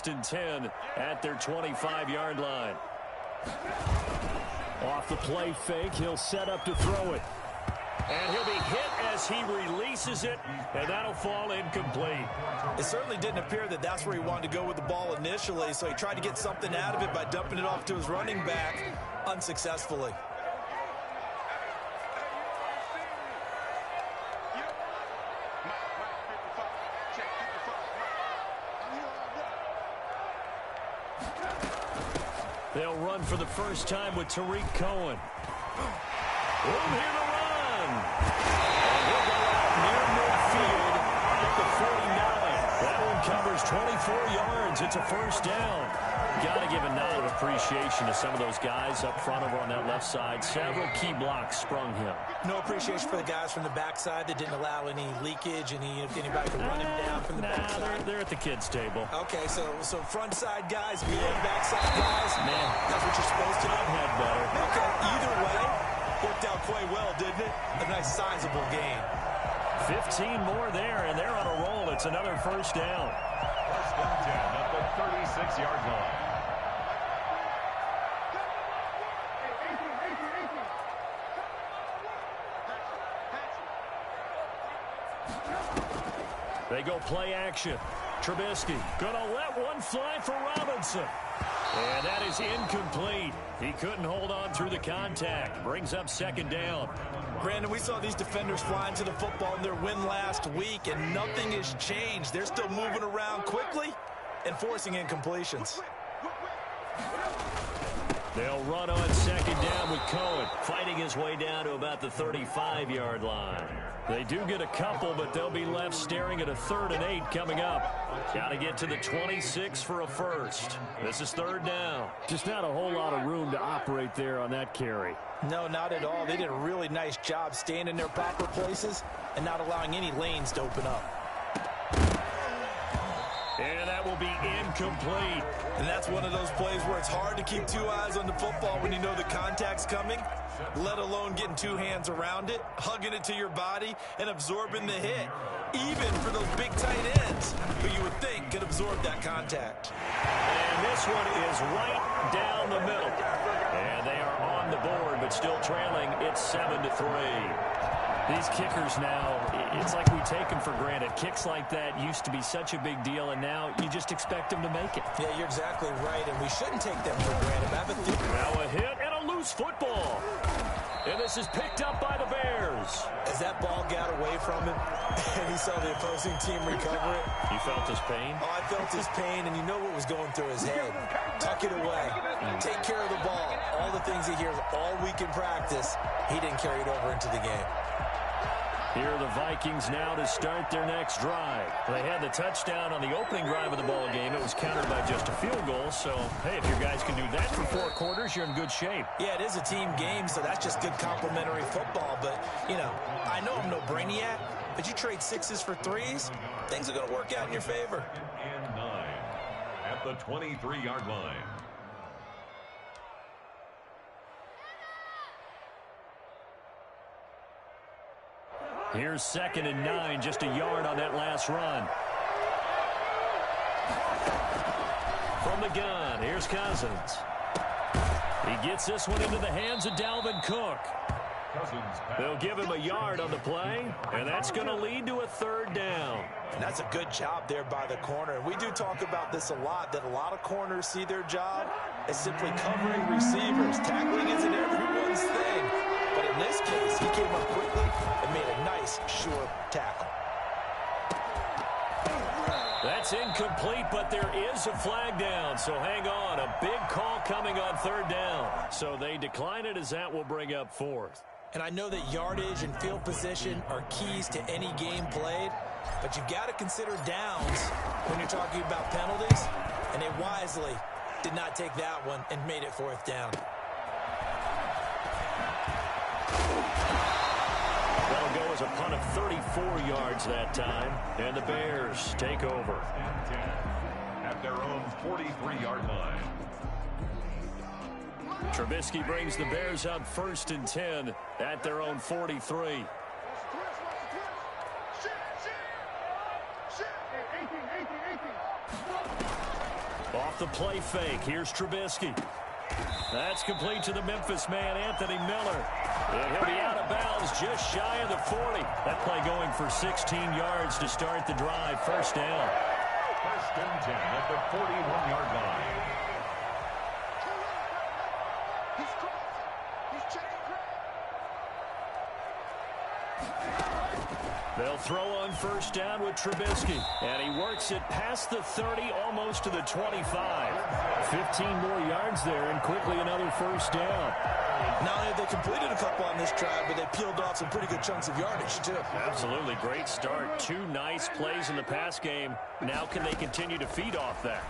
first and 10 at their 25-yard line. Off the play fake, he'll set up to throw it. And he'll be hit as he releases it, and that'll fall incomplete. It certainly didn't appear that that's where he wanted to go with the ball initially, so he tried to get something out of it by dumping it off to his running back unsuccessfully. They'll run for the first time with Tariq Cohen. Room here to run. And he'll go out near midfield at the 49. That one covers 24 yards. It's a first down. Got to give a nod of appreciation to some of those guys up front over on that left side. Several key blocks sprung him. No appreciation for the guys from the backside that didn't allow any leakage, anybody to run him down from the backside. They're at the kids' table. Okay, so front side guys, backside guys. Man, that's what you're supposed to do. I've had better. Okay, either way, worked out quite well, didn't it? A nice sizable gain. 15 more there, and they're on a roll. It's another first down. First and 10 at the 36-yard line. They go play action. Trubisky gonna let one fly for Robinson. And that is incomplete. He couldn't hold on through the contact. Brings up second down. Brandon, we saw these defenders flying to the football in their win last week, and nothing has changed. They're still moving around quickly and forcing incompletions. They'll run on second down with Cohen, fighting his way down to about the 35-yard line. They do get a couple, but they'll be left staring at a 3rd and 8 coming up. Got to get to the 26 for a first. This is third down. Just not a whole lot of room to operate there on that carry. No, not at all. They did a really nice job staying in their proper places and not allowing any lanes to open up. And that will be incomplete. And that's one of those plays where it's hard to keep two eyes on the football when you know the contact's coming, let alone getting two hands around it, hugging it to your body, and absorbing the hit, even for those big tight ends who you would think could absorb that contact. And this one is right down the middle. And they are on the board, but still trailing. It's 7-3. These kickers now, it's like we take them for granted. Kicks like that used to be such a big deal, and now you just expect them to make it. Yeah, you're exactly right, and we shouldn't take them for granted. Now a hit and a loose football. And this is picked up by the Bears. As that ball got away from him, and he saw the opposing team recover it. You felt his pain? Oh, I felt his pain, and you know what was going through his head. Tuck it away. Take care of the ball. All the things he hears all week in practice, he didn't carry it over into the game. Here are the Vikings now to start their next drive. They had the touchdown on the opening drive of the ball game. It was countered by just a field goal. So, hey, if your guys can do that for 4 quarters, you're in good shape. Yeah, it is a team game, so that's just good complimentary football. But, you know, I know I'm no brainiac, but you trade 6s for 3s, things are going to work out in your favor. And 9 at the 23-yard line. Here's 2nd and 9, just a yard on that last run. From the gun, here's Cousins. He gets this one into the hands of Dalvin Cook. They'll give him a yard on the play, and that's going to lead to a 3rd down. And that's a good job there by the corner. And we do talk about this a lot, that a lot of corners see their job as simply covering receivers. Tackling isn't everyone's thing. But in this case, he came up quickly and made a nice, sure tackle. That's incomplete, but there is a flag down, so hang on. A big call coming on 3rd down. So they decline it as that will bring up 4th. And I know that yardage and field position are keys to any game played, but you've got to consider downs when you're talking about penalties, and they wisely did not take that one and made it 4th down. That'll go as a punt of 34 yards that time, and the Bears take over. At their own 43-yard line. Trubisky brings the Bears up 1st and 10 at their own 43. the play fake. Here's Trubisky. That's complete to the Memphis man, Anthony Miller. And he'll be out of bounds just shy of the 40. That play going for 16 yards to start the drive. First down. First and 10 at the 41-yard line. They'll throw on first down with Trubisky. And he works it past the 30, almost to the 25. 15 more yards there, and quickly another first down. Not only have they completed a couple on this drive, but they peeled off some pretty good chunks of yardage, too. Absolutely. Great start. 2 nice plays in the pass game. Now can they continue to feed off that?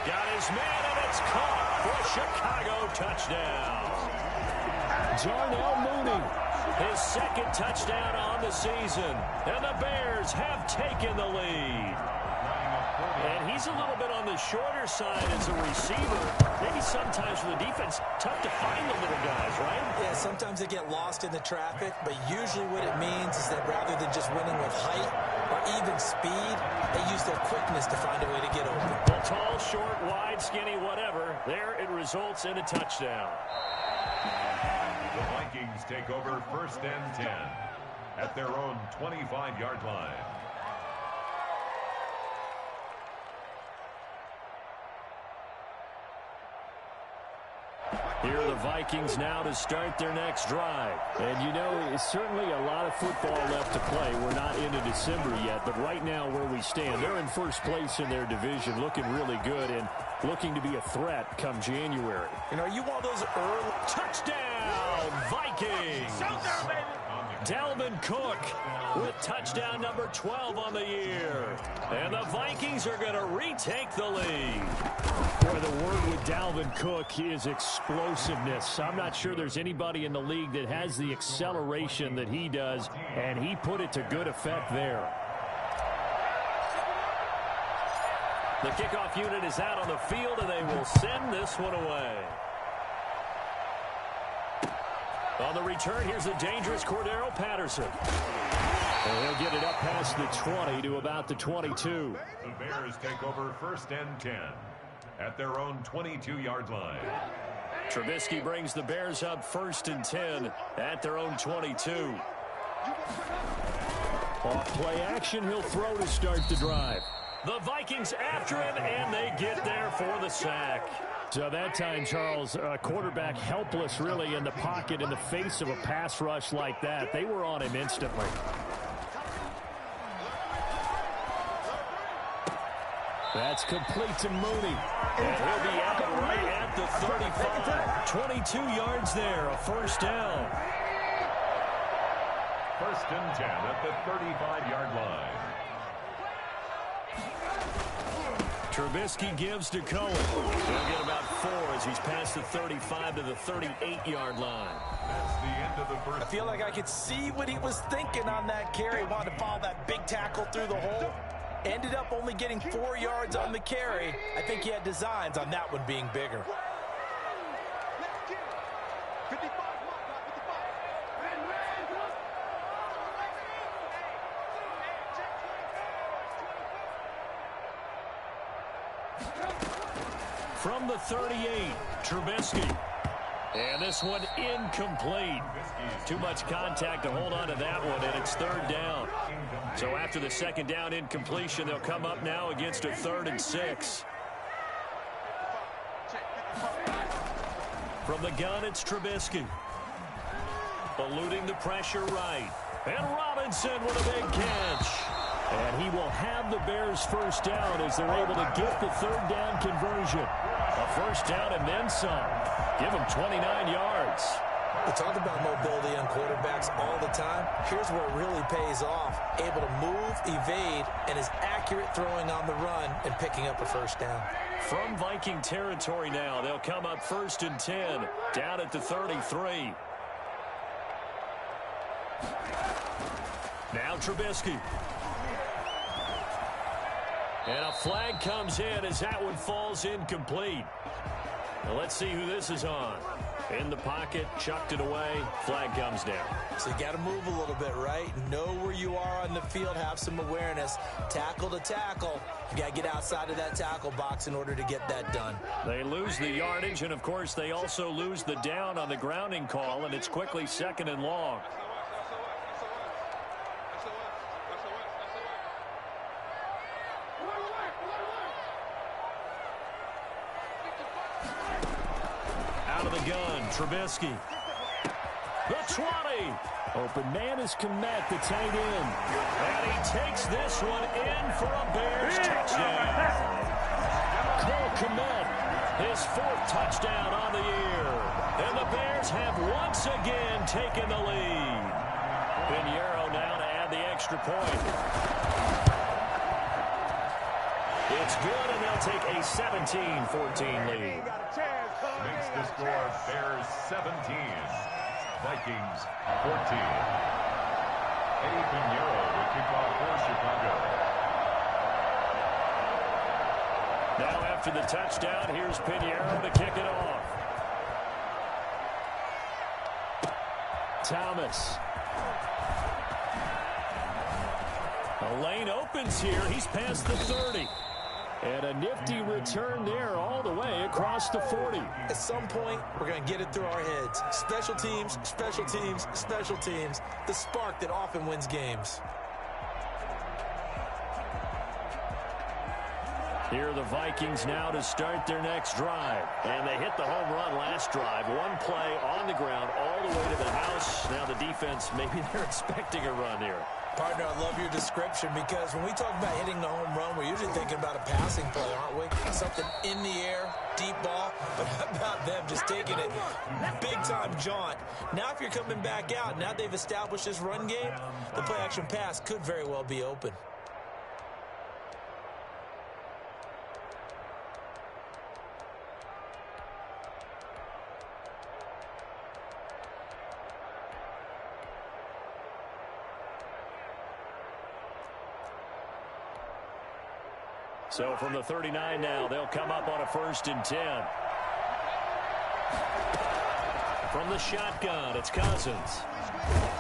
Got his man, and it's caught for a Chicago touchdown. Darnell Mooney. His second touchdown on the season. And the Bears have taken the lead. And he's a little bit on the shorter side as a receiver. Maybe sometimes for the defense, tough to find the little guys, right? Yeah, sometimes they get lost in the traffic, but usually what it means is that rather than just winning with height or even speed, they use their quickness to find a way to get open. Well, tall, short, wide, skinny, whatever. There it results in a touchdown. The Vikings take over first and 10 at their own 25-yard line. Here are the Vikings now to start their next drive. And you know, it's certainly a lot of football left to play. We're not into December yet, but right now where we stand, they're in first place in their division, looking really good and looking to be a threat come January. You know, you want those early... Touchdown, Vikings! Dalvin Cook with touchdown number 12 on the year. And the Vikings are going to retake the lead. Boy, the word with Dalvin Cook is explosiveness. I'm not sure there's anybody in the league that has the acceleration that he does, and he put it to good effect there. The kickoff unit is out on the field, and they will send this one away. On the return, here's the dangerous Cordero Patterson. And he'll get it up past the 20 to about the 22. The Bears take over first and 10 at their own 22-yard line. Trubisky brings the Bears up first and 10 at their own 22. Off play action, he'll throw to start the drive. The Vikings after him, and they get there for the sack. So that time, Charles, quarterback helpless really in the pocket in the face of a pass rush like that. They were on him instantly. That's complete to Mooney. And he'll be out right at the 35. 22 yards there, a first down. First and 10 at the 35-yard line. Trubisky gives to Cohen. He'll get about 4 as he's past the 35 to the 38-yard line. That's the end of the first. I feel like I could see what he was thinking on that carry. Wanted to follow that big tackle through the hole. Ended up only getting 4 yards on the carry. I think he had designs on that one being bigger. From the 38, Trubisky. And this one incomplete. Too much contact to hold on to that one, and it's third down. So after the second down incompletion, they'll come up now against a 3rd and 6. From the gun, it's Trubisky. Eluding the pressure right. And Robinson with a big catch. And he will have the Bears first down as they're able to get the 3rd down conversion. A first down and then some. Give him 29 yards. We talk about mobility on quarterbacks all the time. Here's where it really pays off. Able to move, evade, and is accurate throwing on the run and picking up a first down. From Viking territory now, they'll come up first and 10, down at the 33. Now Trubisky. And a flag comes in as that one falls incomplete. Now let's see who this is on. In the pocket, chucked it away, flag comes down. So you got to move a little bit, right? Know where you are on the field, have some awareness. Tackle to tackle. You got to get outside of that tackle box in order to get that done. They lose the yardage, and of course they also lose the down on the grounding call, and it's quickly 2nd and long. Gun, Trubisky. The 20. Open man is Kmet, the tight end. And he takes this one in for a Bears touchdown. Cole Kmet, his 4th touchdown on the year. And the Bears have once again taken the lead. Pinheiro now to add the extra point. It's good, and they'll take a 17-14 lead. Makes the score Bears 17, Vikings 14. Eddie Pinheiro will kick off for Chicago. Now after the touchdown, here's Pinheiro to kick it off. Thomas. A lane opens here. He's past the 30. And a nifty return there all the way across the 40. At some point, we're going to get it through our heads. Special teams, special teams, special teams. The spark that often wins games. Here are the Vikings now to start their next drive. And they hit the home run last drive. One play on the ground all the way to the house. Now the defense, maybe they're expecting a run here. Partner, I love your description because when we talk about hitting the home run, we're usually thinking about a passing play, aren't we? Something in the air, deep ball. But how about them just taking it big-time jaunt? Now if you're coming back out, now they've established this run game, the play-action pass could very well be open. So from the 39 now, they'll come up on a 1st and 10. From the shotgun, it's Cousins.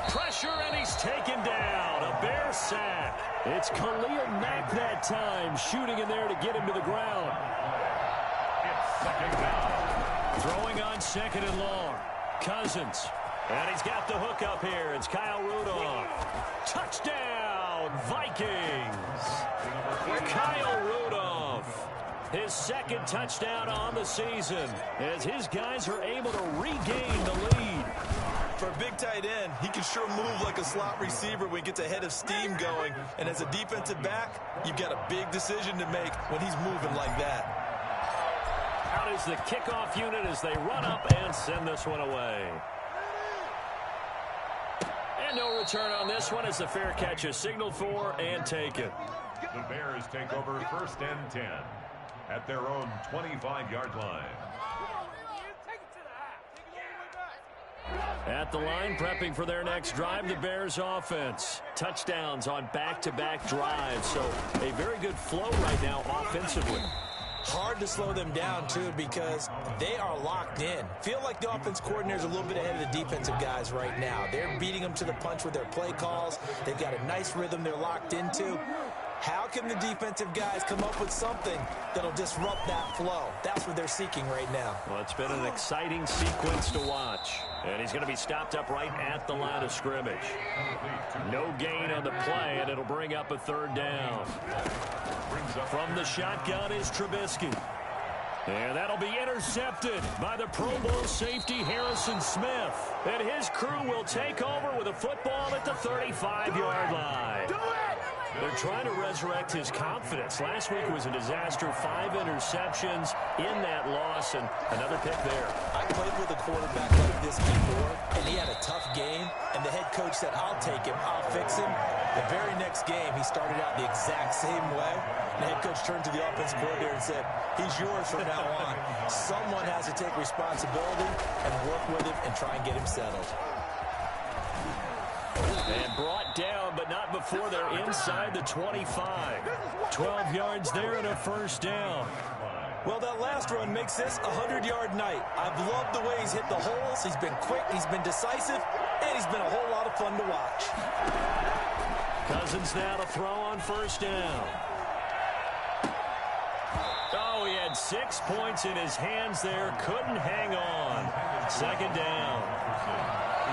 Pressure, and he's taken down. A Bear sack. It's Khalil Mack that time, shooting in there to get him to the ground. It's 2nd down. Throwing on 2nd and long. Cousins. And he's got the hook up here. It's Kyle Rudolph. Touchdown, Vikings. Kyle Rudolph. His 2nd touchdown on the season as his guys are able to regain the lead. For a big tight end, he can sure move like a slot receiver when he gets a head of steam going. And as a defensive back, you've got a big decision to make when he's moving like that. Out is the kickoff unit as they run up and send this one away. And no return on this one as the fair catch is signaled for and taken. The Bears take over 1st and 10 at their own 25-yard line. At the line, prepping for their next drive, the Bears offense. Touchdowns on back-to-back drives, so a very good flow right now offensively. Hard to slow them down, too, because they are locked in. Feel like the offense coordinator's a little bit ahead of the defensive guys right now. They're beating them to the punch with their play calls. They've got a nice rhythm they're locked into. How can the defensive guys come up with something that'll disrupt that flow? That's what they're seeking right now. Well, it's been an exciting sequence to watch. And he's going to be stopped up right at the line of scrimmage. No gain on the play, and it'll bring up a 3rd down. From the shotgun is Trubisky. And that'll be intercepted by the Pro Bowl safety Harrison Smith. And his crew will take over with a football at the 35-yard line. They're trying to resurrect his confidence. Last week was a disaster. 5 interceptions in that loss, and another pick there. I played with a quarterback like this before, and he had a tough game, and the head coach said, I'll take him, I'll fix him. The very next game, he started out the exact same way. And the head coach turned to the offensive coordinator and said, he's yours from now on. Someone has to take responsibility and work with him and try and get him settled. And brought down, but not before they're inside the 25. 12 yards there and a 1st down. Well, that last run makes this a 100-yard night. I've loved the way he's hit the holes. He's been quick, he's been decisive, and he's been a whole lot of fun to watch. Cousins now to throw on first down. Oh, he had 6 points in his hands there. Couldn't hang on. Second down.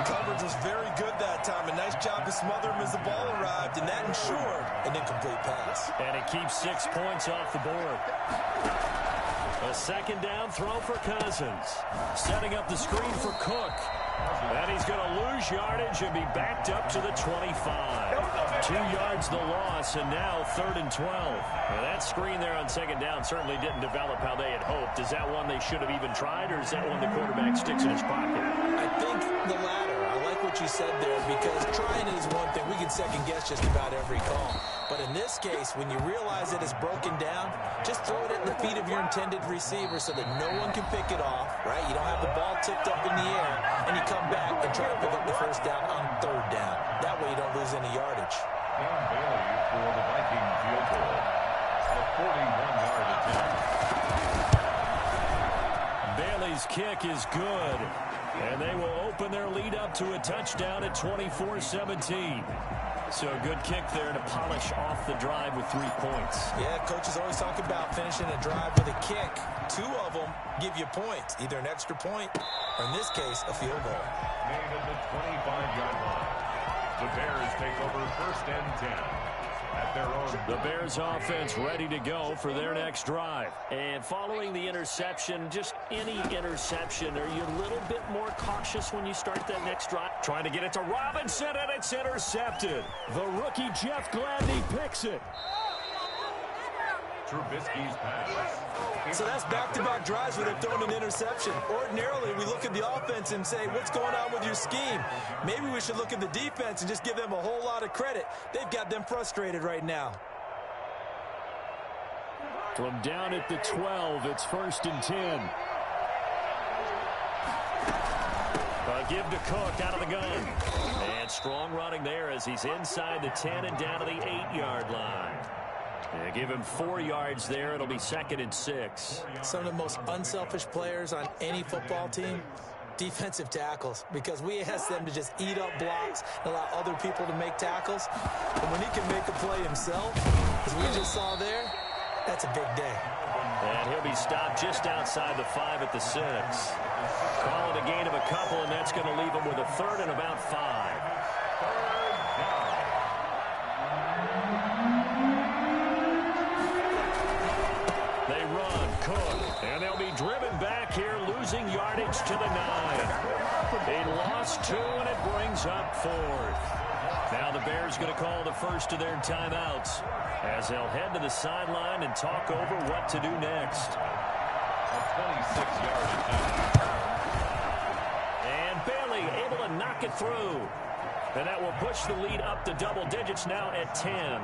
Coverage was very good that time. A nice job to smother him as the ball arrived, and that ensured an incomplete pass. And it keeps 6 points off the board. A second down throw for Cousins. Setting up the screen for Cook. And he's going to lose yardage and be backed up to the 25. 2 yards the loss, and now 3rd and 12. Now that screen there on second down certainly didn't develop how they had hoped. Is that one they should have even tried, or is that one the quarterback sticks in his pocket? I think the latter. I like what you said there, because trying it is one thing. We can second guess just about every call. But in this case, when you realize it is broken down, just throw it at the feet of your intended receiver so that no one can pick it off, right? You don't have the ball tipped up in the air, and you come back and try to pick up the first down on 3rd down. That way you don't lose any yardage. Dan Bailey for the Viking field goal. A 41-yard attempt. Bailey's kick is good. And they will open their lead up to a touchdown at 24-17. So a good kick there to polish off the drive with 3 points. Yeah, coaches always talk about finishing a drive with a kick. 2 of them give you points, either an extra point or, in this case, a field goal. Made at the 25-yard line. The Bears take over 1st and 10. At their own. The Bears offense ready to go for their next drive. And following the interception, just any interception, are you a little bit more cautious when you start that next drive? Trying to get it to Robinson, and it's intercepted. The rookie Jeff Gladney picks it. Trubisky's pass. So that's back-to-back drives where they've thrown an interception. Ordinarily, we look at the offense and say, what's going on with your scheme? Maybe we should look at the defense and just give them a whole lot of credit. They've got them frustrated right now. From down at the 12, it's 1st and 10. Give to Cook out of the gun. And strong running there as he's inside the 10 and down to the 8-yard line. Yeah, give him 4 yards there. It'll be 2nd and 6. Some of the most unselfish players on any football team, defensive tackles, because we ask them to just eat up blocks and allow other people to make tackles. And when he can make a play himself, as we just saw there, that's a big day. And he'll be stopped just outside the 5 at the 6. Call it a gain of a couple, and that's going to leave him with a 3rd and about 5. And they'll be driven back here, losing yardage to the 9. They lost 2, and it brings up 4th. Now the Bears going to call the first of their timeouts as they'll head to the sideline and talk over what to do next. A 26-yard attempt. And Bailey able to knock it through. And that will push the lead up to double digits now at 10.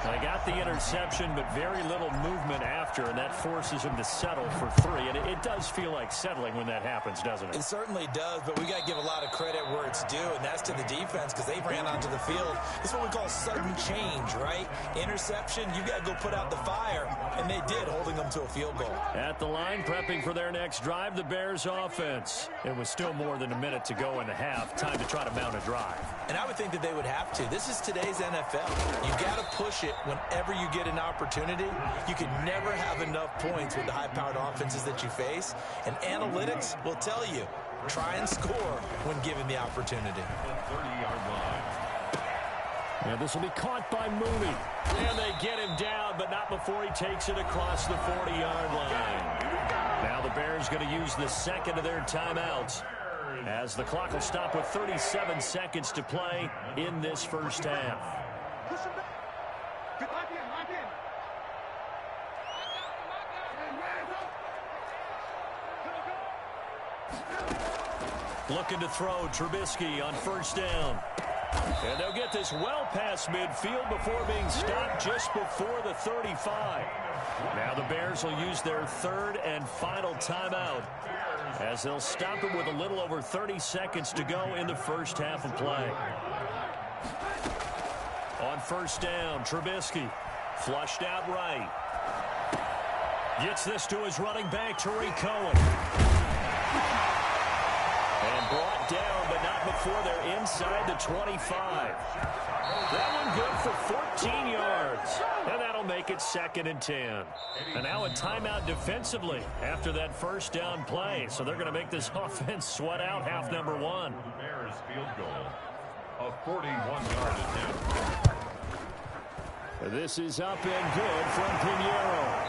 They got the interception, but very little movement after, and that forces him to settle for 3. And it does feel like settling when that happens, doesn't it? It certainly does, but we got to give a lot of credit where it's due, and that's to the defense, because they ran onto the field. It's what we call sudden change, right? Interception, you got to go put out the fire, and they did, holding them to a field goal. At the line, prepping for their next drive, the Bears offense. It was still more than a minute to go in the half. Time to try to mount a drive. And I would think that they would have to. This is today's NFL. You got to push it whenever you get an opportunity. You can never have enough points with the high-powered offenses that you face. And analytics will tell you, try and score when given the opportunity. 30-yard line. And this will be caught by Mooney. And they get him down, but not before he takes it across the 40-yard line. Now the Bears going to use the second of their timeouts, as the clock will stop with 37 seconds to play in this first half. Looking to throw, Trubisky on first down. And they'll get this well past midfield before being stopped just before the 35. Now the Bears will use their 3rd and final timeout, as they'll stop it with a little over 30 seconds to go in the first half of play. On first down, Trubisky flushed out right. Gets this to his running back, Tariq Cohen. And brought down, but not before they're inside the 25. That one good for 14 yards. And that'll make it 2nd and 10. And now a timeout defensively after that first down play. So they're going to make this offense sweat out half number 1. The Bears field goal, a 41-yard attempt. This is up and good from Pinheiro.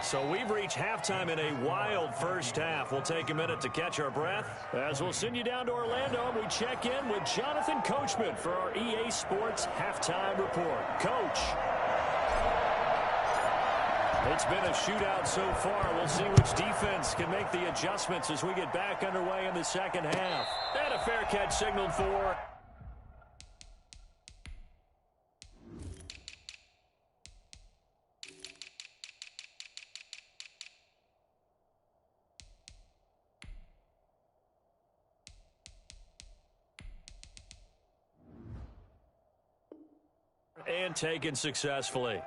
So we've reached halftime in a wild first half. We'll take a minute to catch our breath as we'll send you down to Orlando and we check in with Jonathan Coachman for our EA Sports Halftime Report. Coach. It's been a shootout so far. We'll see which defense can make the adjustments as we get back underway in the second half. And a fair catch signaled for... and taken successfully.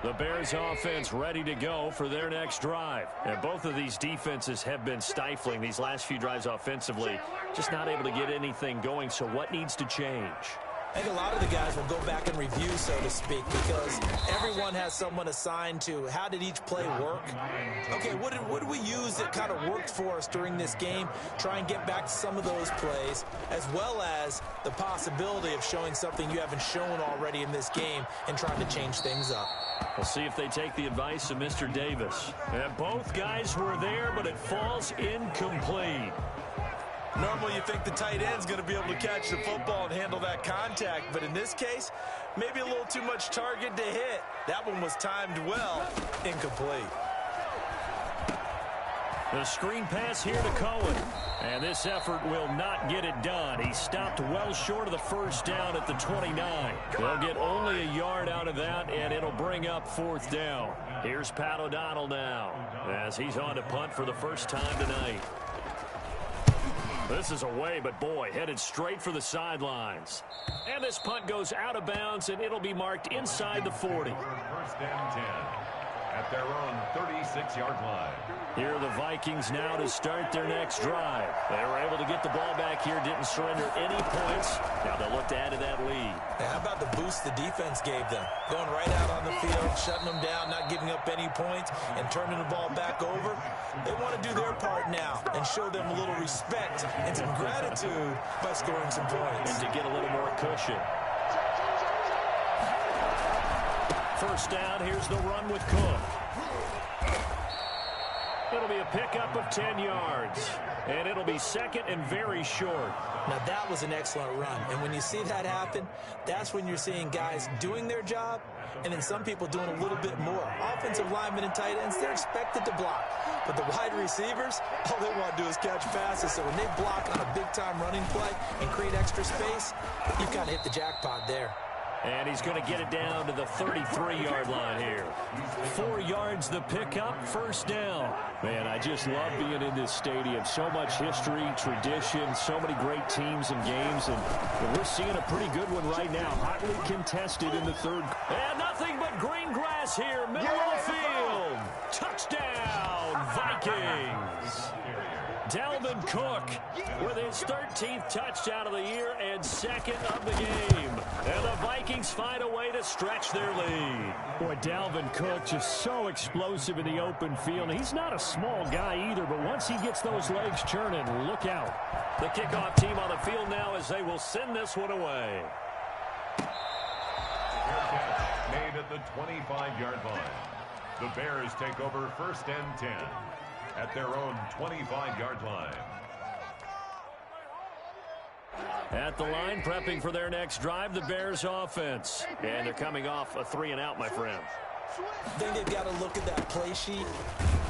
The Bears offense ready to go for their next drive. And both of these defenses have been stifling these last few drives offensively. Just not able to get anything going. So what needs to change? I think a lot of the guys will go back and review, so to speak, because everyone has someone assigned to how did each play work. Okay, what did we use that kind of worked for us during this game? Try and get back to some of those plays, as well as the possibility of showing something you haven't shown already in this game and trying to change things up. We'll see if they take the advice of Mr. Davis. And both guys were there, but it falls incomplete. Normally you think the tight end's going to be able to catch the football and handle that contact, but in this case, maybe a little too much target to hit. That one was timed well. Incomplete. The screen pass here to Cohen. And this effort will not get it done. He stopped well short of the first down at the 29. They'll get only a yard out of that, and it'll bring up 4th down. Here's Pat O'Donnell now as he's on to punt for the first time tonight. This is away, but boy, headed straight for the sidelines. And this punt goes out of bounds, and it'll be marked inside the 40. 1st and 10 at their own 36-yard line. Here are the Vikings now to start their next drive. They were able to get the ball back here, didn't surrender any points. Now they'll look to add to that lead. How about the boost the defense gave them? Going right out on the field, shutting them down, not giving up any points, and turning the ball back over. They want to do their part now and show them a little respect and some gratitude by scoring some points. And to get a little more cushion. First down, here's the run with Cook. It'll be a pickup of 10 yards. And it'll be 2nd and very short. Now, that was an excellent run. And when you see that happen, that's when you're seeing guys doing their job and then some people doing a little bit more. Offensive linemen and tight ends, they're expected to block. But the wide receivers, all they want to do is catch passes. So when they block on a big-time running play and create extra space, you've got to hit the jackpot there. And he's going to get it down to the 33-yard line here. 4 yards the pickup, 1st down. Man, I just love being in this stadium. So much history, tradition, so many great teams and games. And we're seeing a pretty good one right now. Hotly contested in the 3rd. And nothing but green grass here, middle of the field. Touchdown, Vikings. Dalvin Cook with his 13th touchdown of the year and 2nd of the game. And the Vikings find a way to stretch their lead. Boy, Dalvin Cook just so explosive in the open field. He's not a small guy either, but once he gets those legs churning, look out. The kickoff team on the field now as they will send this one away. Catch made at the 25-yard line. The Bears take over 1st and 10 at their own 25-yard line. At the line, prepping for their next drive, the Bears offense. And they're coming off a 3-and-out, my friend. I think they've got to look at that play sheet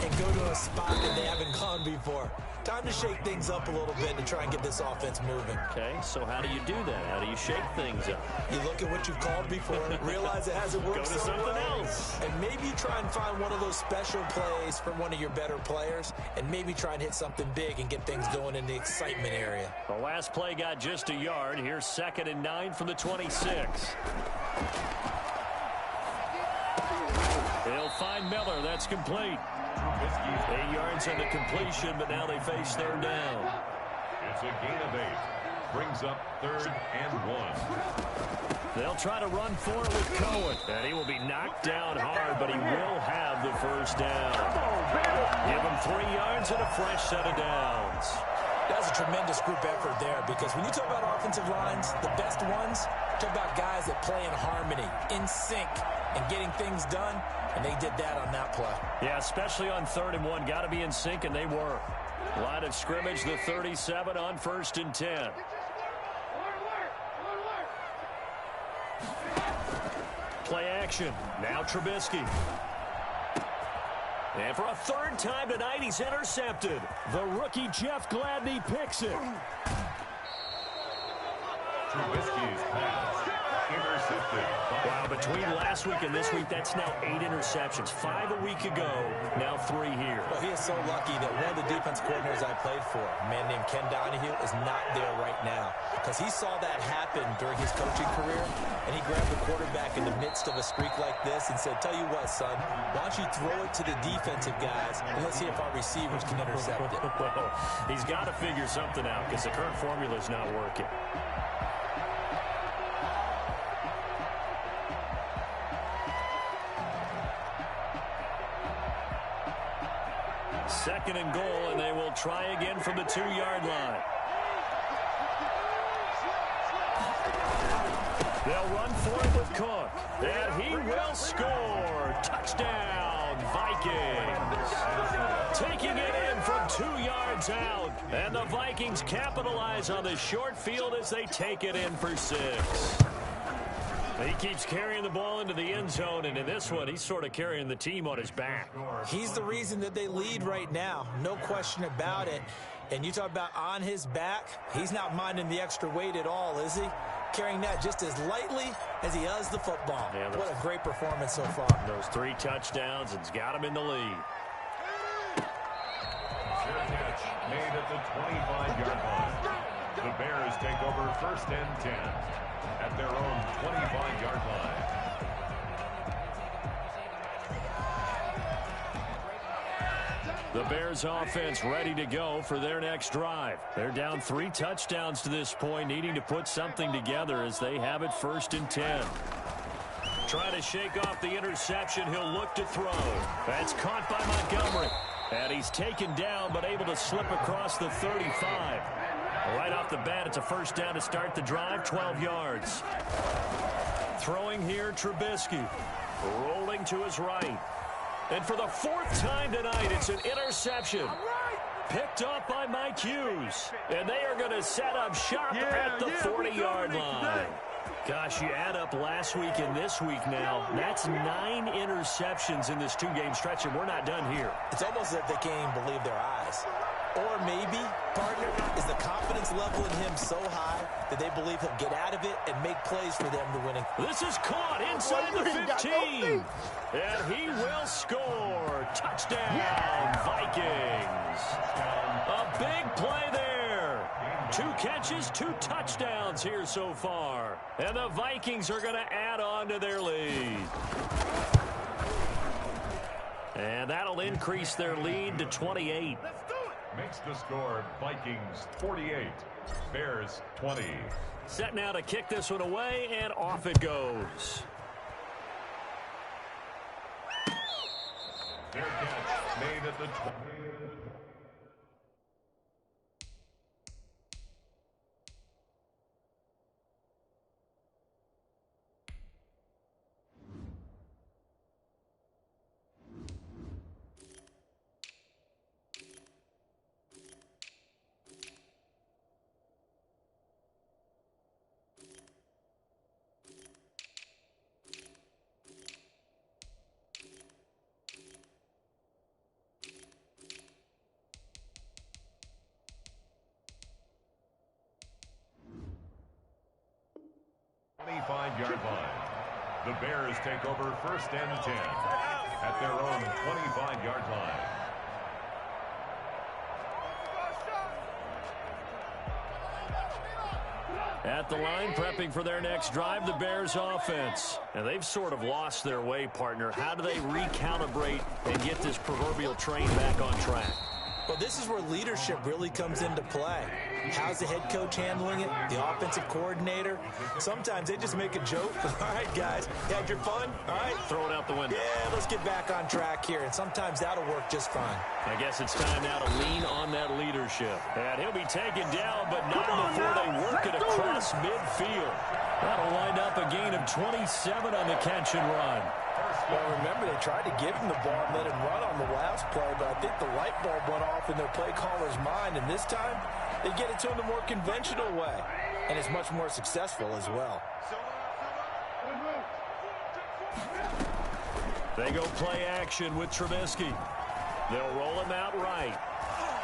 and go to a spot that they haven't gone before. Time to shake things up a little bit to try and get this offense moving. Okay, so how do you do that? How do you shake things up? You look at what you've called before, realize it hasn't worked Go to so something well, else. and maybe you try and find one of those special plays from one of your better players, and maybe try and hit something big and get things going in the excitement area. The last play got just a yard. Here's 2nd and 9 from the 26. They'll find Miller. That's complete. 8 yards on the completion, but now they face 3rd down. It's a gain of 8. Brings up 3rd and 1. They'll try to run for it with Cohen. And he will be knocked down hard, but he will have the 1st down. Give him 3 yards and a fresh set of downs. That's a tremendous group effort there, because when you talk about offensive lines, the best ones, talk about guys that play in harmony, in sync, and getting things done, and they did that on that play. Yeah, especially on 3rd and 1. Got to be in sync, and they were. Line of scrimmage, the 37 on 1st and 10. Play action. Now Trubisky. And for a 3rd time tonight, he's intercepted. The rookie Jeff Gladney picks it. Trubisky's pass intercepted. Wow, between last week and this week, that's now 8 interceptions. 5 a week ago, now 3 here. Well, he is so lucky that one of the defense coordinators I played for, a man named Ken Donahue, is not there right now, because he saw that happen during his coaching career, and he grabbed the quarterback in the midst of a streak like this and said, tell you what, son, why don't you throw it to the defensive guys, and let's see if our receivers can intercept it. Well, he's got to figure something out, because the current formula is not working. 2nd and goal, and they will try again from the 2-yard line. They'll run for it with Cook, and he will score. Touchdown, Vikings. Taking it in from 2 yards out, and the Vikings capitalize on the short field as they take it in for 6. He keeps carrying the ball into the end zone, and in this one, he's sort of carrying the team on his back. He's the reason that they lead right now, no question about it. And you talk about on his back, he's not minding the extra weight at all, is he? Carrying that just as lightly as he does the football. Yeah, what a great performance so far. Those 3 touchdowns, and it's got him in the lead. Fair catch made at the 25-yard line. The Bears take over 1st and 10 at their own 25-yard line. The Bears offense ready to go for their next drive. They're down 3 touchdowns to this point, needing to put something together as they have it 1st and 10. Trying to shake off the interception. He'll look to throw. That's caught by Montgomery. And he's taken down, but able to slip across the 35. Right off the bat, it's a 1st down to start the drive, 12 yards. Throwing here, Trubisky. Rolling to his right. And for the 4th time tonight, it's an interception. Picked up by Mike Hughes. And they are going to set up shop at the 40-yard line. Gosh, you add up last week and this week now, that's 9 interceptions in this 2-game stretch, and we're not done here. It's almost as if they can't even believe their eyes. Or maybe, partner, is the confidence level in him so high that they believe he'll get out of it and make plays for them to winning. This is caught inside the 15. And he will score. Touchdown, Vikings. A big play there. 2 catches, 2 touchdowns here so far. And the Vikings are going to add on to their lead. And that'll increase their lead to 28. Makes the score Vikings 48, Bears 20. Set now to kick this one away, and off it goes. Fair catch made at the 20. 25-yard line. The Bears take over 1st and 10 at their own 25-yard line. At the line, prepping for their next drive, the Bears offense. And they've sort of lost their way, partner. How do they recalibrate and get this proverbial train back on track? Well, this is where leadership really comes into play. How's the head coach handling it? The offensive coordinator? Sometimes they just make a joke. All right, guys, you had your fun? All right. Throw it out the window. Yeah, let's get back on track here. And sometimes that'll work just fine. I guess it's time now to lean on that leadership. And he'll be taken down, but not before they work it across midfield. That'll wind up a gain of 27 on the catch and run. Well, remember, they tried to give him the ball and let him run on the last play, but I think the light bulb went off in their play caller's mind, and this time they get it to him the more conventional way, and it's much more successful as well. They go play action with Trubisky. They'll roll him out right.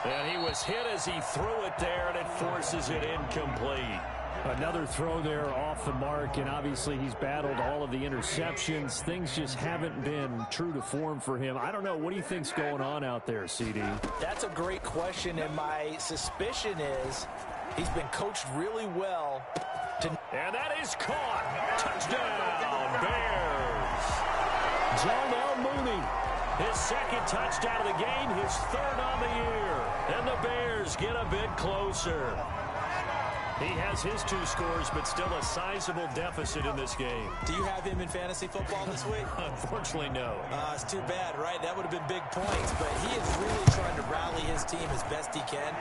And he was hit as he threw it there, and it forces it incomplete. Another throw there off the mark, and obviously he's battled all of the interceptions. Things just haven't been true to form for him. I don't know. What do you think's going on out there, CD? That's a great question, and my suspicion is he's been coached really well. And that is caught. Touchdown, Bears. Darnell Mooney, his second touchdown of the game, his third on the year. And the Bears get a bit closer. He has his 2 scores, but still a sizable deficit in this game. Do you have him in fantasy football this week? Unfortunately, no. It's too bad, right? That would have been big points, but he is really trying to rally his team as best he can.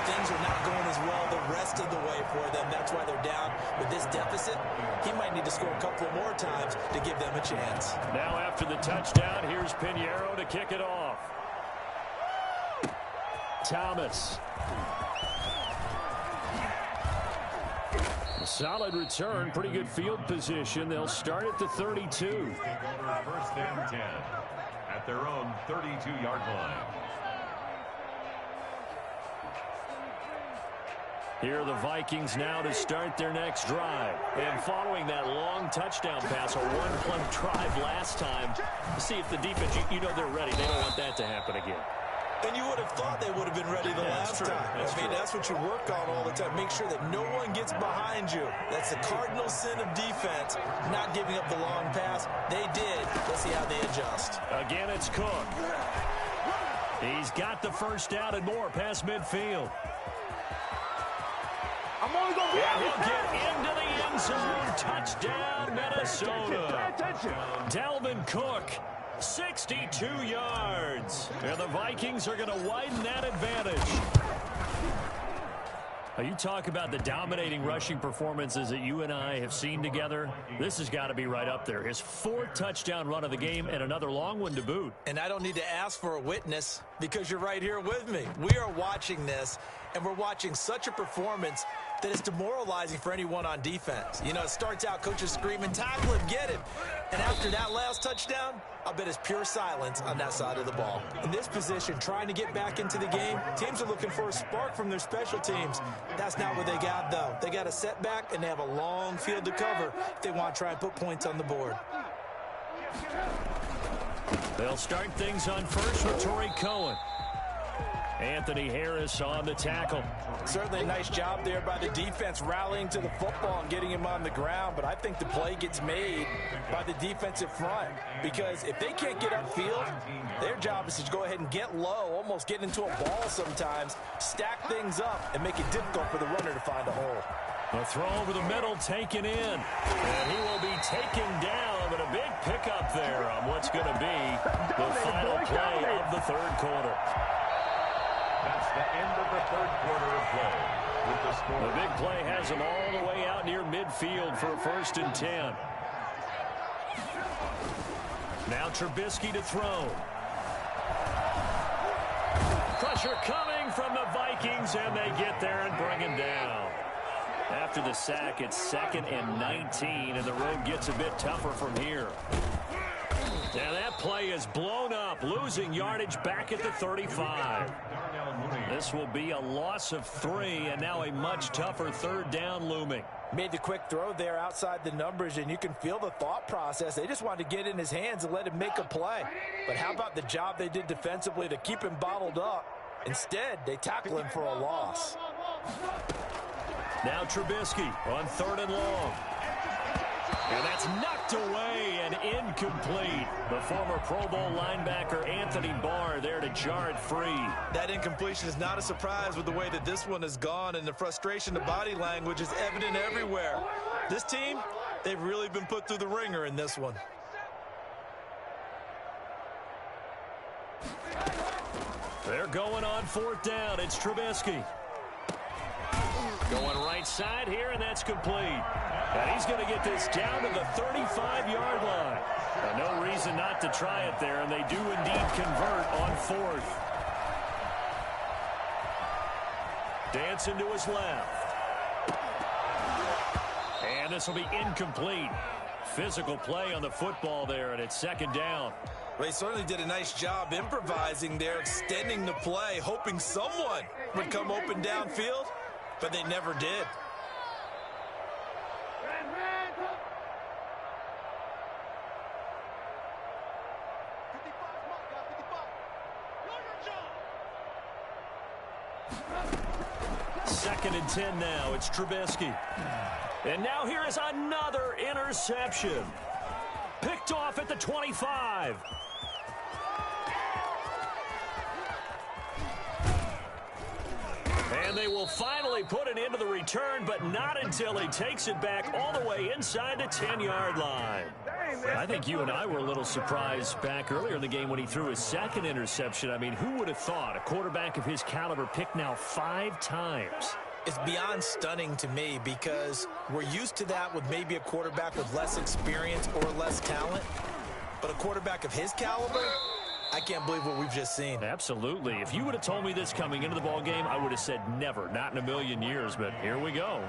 Things are not going as well the rest of the way for them. That's why they're down with this deficit. He might need to score a couple more times to give them a chance. Now after the touchdown, here's Pinheiro to kick it off. Thomas. Solid return, pretty good field position. They'll start at the 32. Take over 1st and 10 at their own 32-yard line. Here are the Vikings now to start their next drive. And following that long touchdown pass, a one-play drive last time, see if the defense, you know they're ready. They don't want that to happen again. And you would have thought they would have been ready the last time. That's what you work on all the time. Make sure that no one gets behind you. That's the cardinal sin of defense, not giving up the long pass. They did. Let's see how they adjust. Again, it's Cook. He's got the first down and more past midfield. I'm only going to he'll get into the end zone. Touchdown, Minnesota. Dalvin Cook. 62 yards. And the Vikings are going to widen that advantage. Now, you talk about the dominating rushing performances that you and I have seen together. This has got to be right up there. His 4th touchdown run of the game and another long one to boot. And I don't need to ask for a witness because you're right here with me. We are watching this, and we're watching such a performance that it's demoralizing for anyone on defense. You know, it starts out coaches screaming, tackle him, get him. And after that last touchdown, I bet it's pure silence on that side of the ball. In this position, trying to get back into the game, teams are looking for a spark from their special teams. That's not what they got, though. They got a setback, and they have a long field to cover if they want to try and put points on the board. They'll start things on first with Torrey Cohen. Anthony Harris on the tackle. Certainly a nice job there by the defense rallying to the football and getting him on the ground, but I think the play gets made by the defensive front because if they can't get upfield, their job is to go ahead and get low, almost get into a ball sometimes, stack things up, and make it difficult for the runner to find a hole. A throw over the middle taken in, and he will be taken down, but a big pickup there on what's going to be the final play of the 3rd quarter. That's the end of the 3rd quarter of play. With the score. The big play has him all the way out near midfield for a 1st and 10. Now Trubisky to throw. Pressure coming from the Vikings, and they get there and bring him down. After the sack, it's 2nd and 19, and the road gets a bit tougher from here. Now that play is blown up, losing yardage back at the 35. This will be a loss of 3, and now a much tougher third down looming. Made the quick throw there outside the numbers, and you can feel the thought process. They just wanted to get in his hands and let him make a play. But how about the job they did defensively to keep him bottled up? Instead, they tackle him for a loss. Now Trubisky on 3rd and long. And that's knocked away and incomplete. The former Pro Bowl linebacker Anthony Barr there to jar it free. That incompletion is not a surprise with the way that this one has gone, and the frustration, the body language is evident everywhere. This team, they've really been put through the ringer in this one. They're going on 4th down. It's Trubisky. Going right side here, and that's complete. And he's going to get this down to the 35-yard line. No reason not to try it there, and they do indeed convert on 4th. Dancing to his left. And this will be incomplete. Physical play on the football there, and it's 2nd down. They certainly did a nice job improvising there, extending the play, hoping someone would come open downfield, but they never did. Second and 10 now. It's Trubisky. And now here is another interception. Picked off at the 25. And they will finally put it into the return, but not until he takes it back all the way inside the 10-yard line. I think you and I were a little surprised back earlier in the game when he threw his 2nd interception. I mean, who would have thought a quarterback of his caliber picked now 5 times? It's beyond stunning to me because we're used to that with maybe a quarterback with less experience or less talent. But a quarterback of his caliber, I can't believe what we've just seen. Absolutely. If you would have told me this coming into the ball game, I would have said never, not in a million years. But here we go.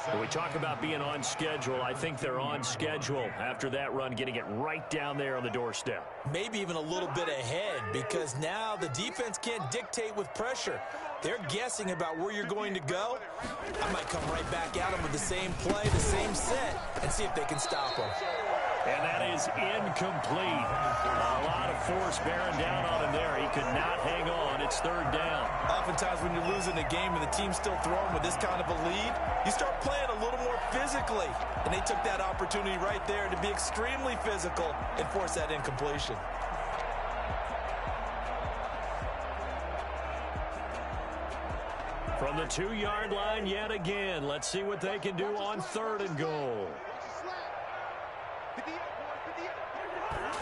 When we talk about being on schedule, I think they're on schedule after that run, getting it right down there on the doorstep. Maybe even a little bit ahead because now the defense can't dictate with pressure. They're guessing about where you're going to go. I might come right back at them with the same play, the same set, and see if they can stop them. And that is incomplete. A lot of force bearing down on him there. He could not hang on. It's 3rd down. Oftentimes when you're losing a game and the team's still throwing with this kind of a lead, you start playing a little more physically. And they took that opportunity right there to be extremely physical and force that incompletion. From the 2-yard line yet again. Let's see what they can do on 3rd and goal.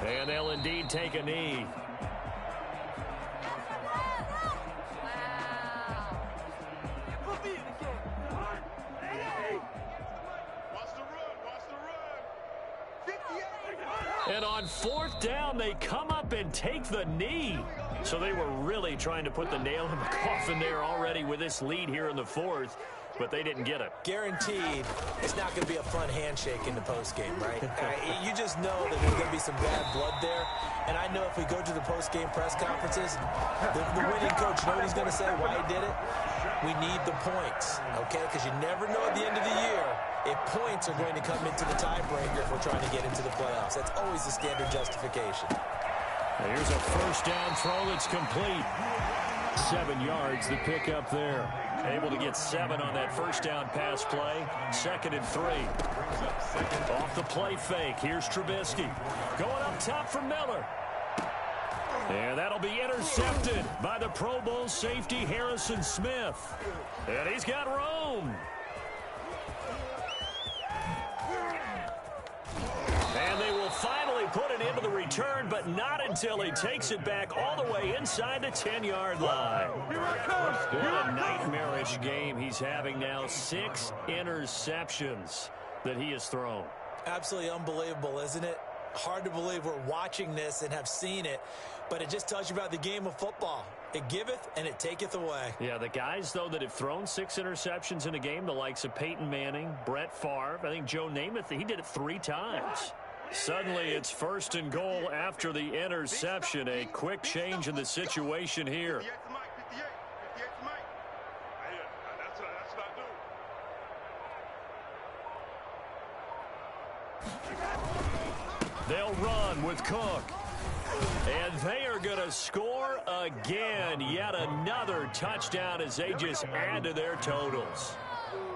And they'll indeed take a knee. And on 4th down, they come up and take the knee. So they were really trying to put the nail in the coffin there already with this lead here in the 4th. But they didn't get it. Guaranteed, it's not going to be a fun handshake in the postgame, right? You just know that there's going to be some bad blood there. And I know if we go to the postgame press conferences, the winning coach, you know what he's going to say, why he did it? We need the points, okay? Because you never know at the end of the year if points are going to come into the tiebreaker if we're trying to get into the playoffs. That's always the standard justification. Here's a 1st down throw that's complete. 7 yards, the pickup there. Able to get 7 on that 1st down pass play. 2nd and 3. Off the play fake. Here's Trubisky. Going up top for Miller. And that'll be intercepted by the Pro Bowl safety Harrison Smith. And he's got room. And they will finally put it into the return, but not until he takes it back all the way inside the 10-yard line. What a nightmarish game he's having now. 6 interceptions that he has thrown. Absolutely unbelievable, isn't it? Hard to believe we're watching this and have seen it, but it just tells you about the game of football. It giveth and it taketh away. Yeah, the guys, though, that have thrown 6 interceptions in a game, the likes of Peyton Manning, Brett Favre, I think Joe Namath, he did it 3 times. Suddenly, it's 1st and goal after the interception. A quick change in the situation here. They'll run with Cook. And they are going to score again. Yet another touchdown as they just add to their totals.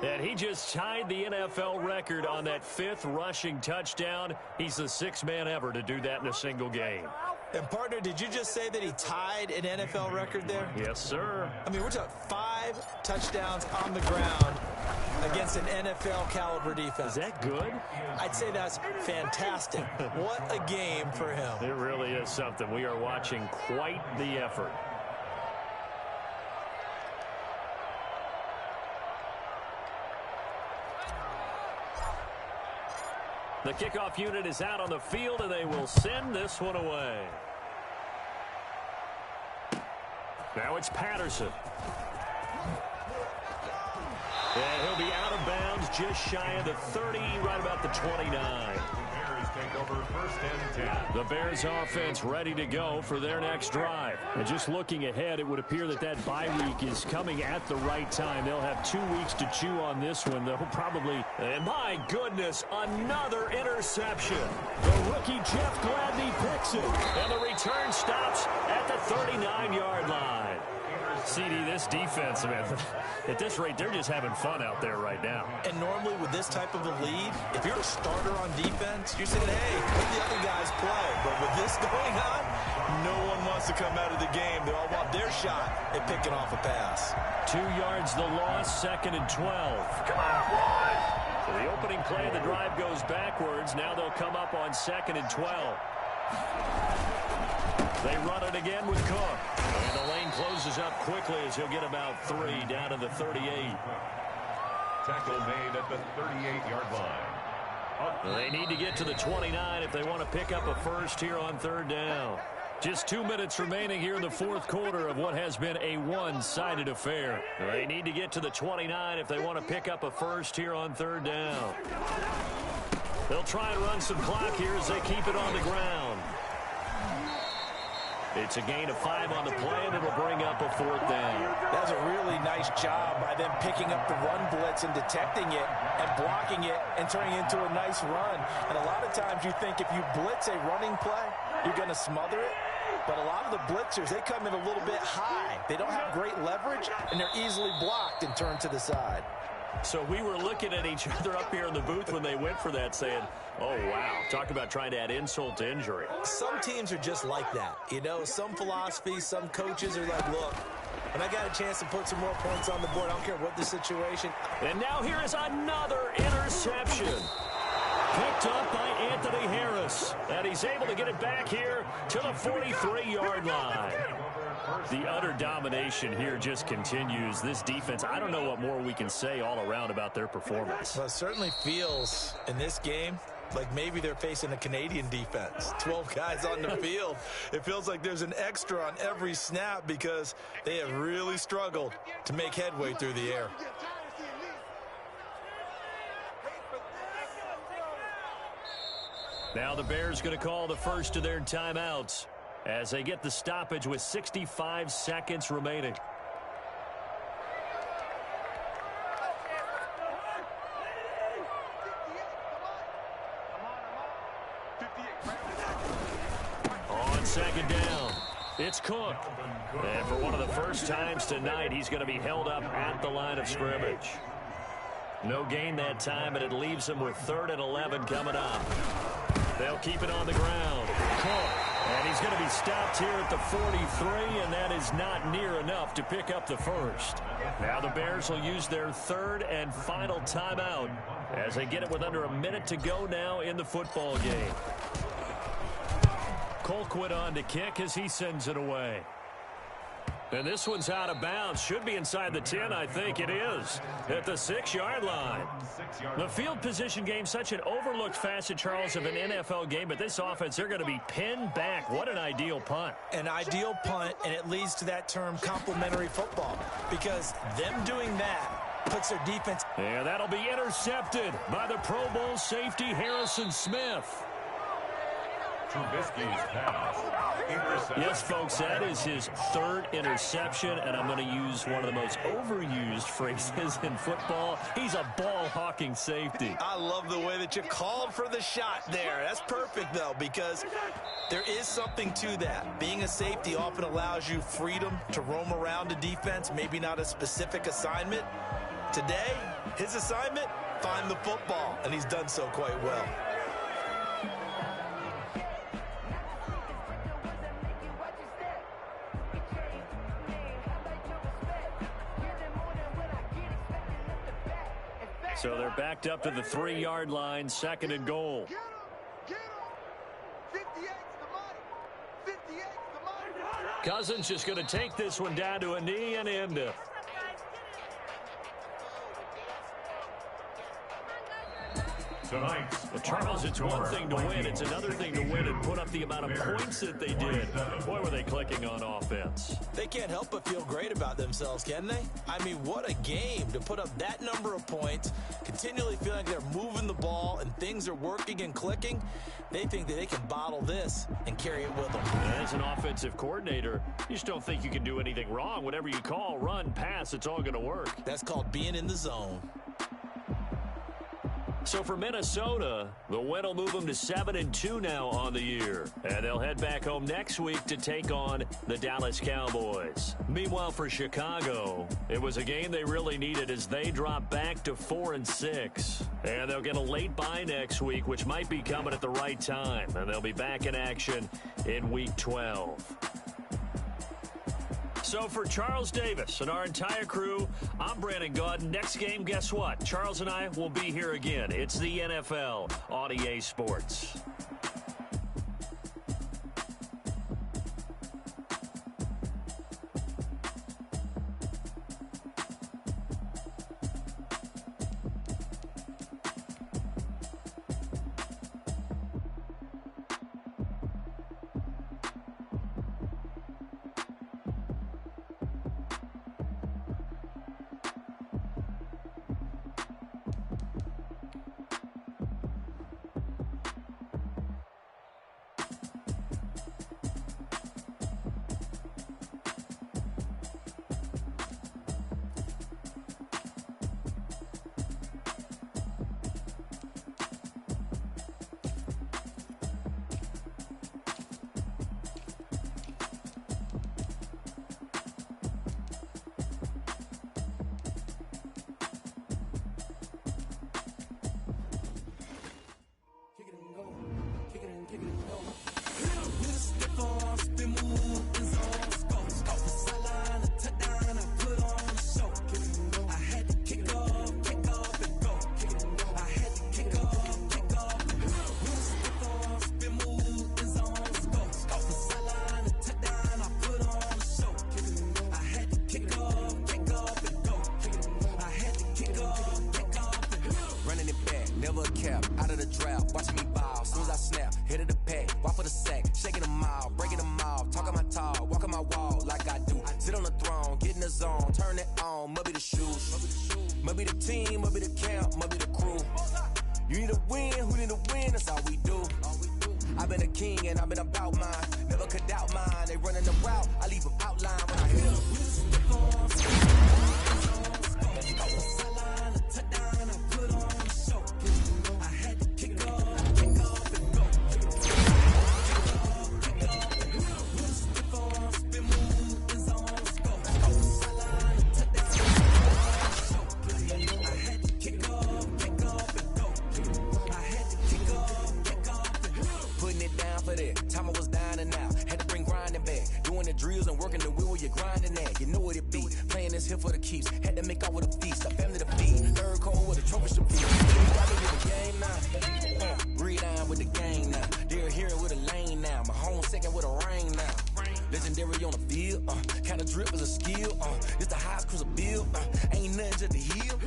And he just tied the NFL record on that 5th rushing touchdown. He's the 6th man ever to do that in a single game. And, partner, did you just say that he tied an NFL record there? Yes, sir. I mean, we're talking 5 touchdowns on the ground against an NFL-caliber defense. Is that good? I'd say that's fantastic. What a game for him. It really is something. We are watching quite the effort. The kickoff unit is out on the field, and they will send this one away. Now it's Patterson. And he'll be out of bounds just shy of the 30, right about the 29. Take over 1st and 10. The Bears offense ready to go for their next drive. And just looking ahead, it would appear that that bye week is coming at the right time. They'll have 2 weeks to chew on this one. They'll probably, and my goodness, another interception. The rookie Jeff Gladney picks it. And the return stops at the 39-yard line. CD, this defense, man, at this rate, they're just having fun out there right now. And normally with this type of a lead, if you're a starter on defense, you're saying, hey, let the other guys play. But with this going on, No one wants to come out of the game. They all want their shot at picking off a pass. 2 yards the loss, 2nd and 12. Come on, boys! So the opening play of the drive goes backwards. Now they'll come up on 2nd and 12. They run it again with Cook. And the lane closes up quickly as he'll get about 3 down to the 38. Tackle made at the 38-yard line. They need to get to the 29 if they want to pick up a first here on 3rd down. Just 2 minutes remaining here in the 4th quarter of what has been a one-sided affair. They need to get to the 29 if they want to pick up a first here on 3rd down. They'll try and run some clock here as they keep it on the ground. It's a gain of 5 on the play, and it'll bring up a 4th down. That's a really nice job by them picking up the run blitz and detecting it and blocking it and turning it into a nice run. And a lot of times you think if you blitz a running play, you're going to smother it. But a lot of the blitzers, they come in a little bit high. They don't have great leverage, and they're easily blocked and turned to the side. So we were looking at each other up here in the booth when they went for that saying, oh, wow, talk about trying to add insult to injury. Some teams are just like that. You know, some philosophies, some coaches are like, look, when I got a chance to put some more points on the board, I don't care what the situation. And now here is another interception. Picked up by Anthony Harris. And he's able to get it back here to the 43-yard line. The utter domination here just continues. This defense, I don't know what more we can say all around about their performance. Well, it certainly feels in this game like maybe they're facing a Canadian defense. 12 guys on the field. It feels like there's an extra on every snap because they have really struggled to make headway through the air. Now the Bears going to call the first of their timeouts as they get the stoppage with 65 seconds remaining. On 2nd down, it's Cook. And for one of the first times tonight, he's going to be held up at the line of scrimmage. No gain that time, and it leaves him with 3rd and 11 coming up. They'll keep it on the ground. Cook. And he's going to be stopped here at the 43, and that is not near enough to pick up the first. Now the Bears will use their 3rd and final timeout as they get it with under a minute to go now in the football game. Colquitt on to kick as he sends it away. And this one's out of bounds. Should be inside the 10, I think it is. At the 6-yard line. The field position game, such an overlooked facet, Charles, of an NFL game. But this offense, they're going to be pinned back. What an ideal punt. An ideal punt, and it leads to that term complementary football. Because them doing that puts their defense. Yeah, that'll be intercepted by the Pro Bowl safety Harrison Smith. Trubisky's pass. Interception. Yes, folks, that is his third interception, and I'm going to use one of the most overused phrases in football. He's a ball-hawking safety. I love the way that you called for the shot there. That's perfect, though, because there is something to that. Being a safety often allows you freedom to roam around a defense, maybe not a specific assignment. Today, his assignment, find the football, and he's done so quite well. So they're backed up to the 3-yard line, 2nd and goal. Cousins just going to take this one down to a knee and end it. Tonight's Well, Charles, it's one thing to win. It's another thing to win and put up the amount of points that they did. Boy, were they clicking on offense. They can't help but feel great about themselves, can they? I mean, what a game to put up that number of points, continually feeling like they're moving the ball and things are working and clicking. They think that they can bottle this and carry it with them. As an offensive coordinator, you just don't think you can do anything wrong. Whatever you call, run, pass, it's all going to work. That's called being in the zone. So for Minnesota, the win will move them to 7-2 now on the year. And they'll head back home next week to take on the Dallas Cowboys. Meanwhile, for Chicago, it was a game they really needed as they drop back to 4-6. And they'll get a late bye next week, which might be coming at the right time. And they'll be back in action in Week 12. So for Charles Davis and our entire crew, I'm Brandon Gaudin. Next game, guess what? Charles and I will be here again. It's the NFL on EA Sports. Legendary on the field, kind of drip is a skill. It's the highest cruiser bill, ain't nothing just to heal.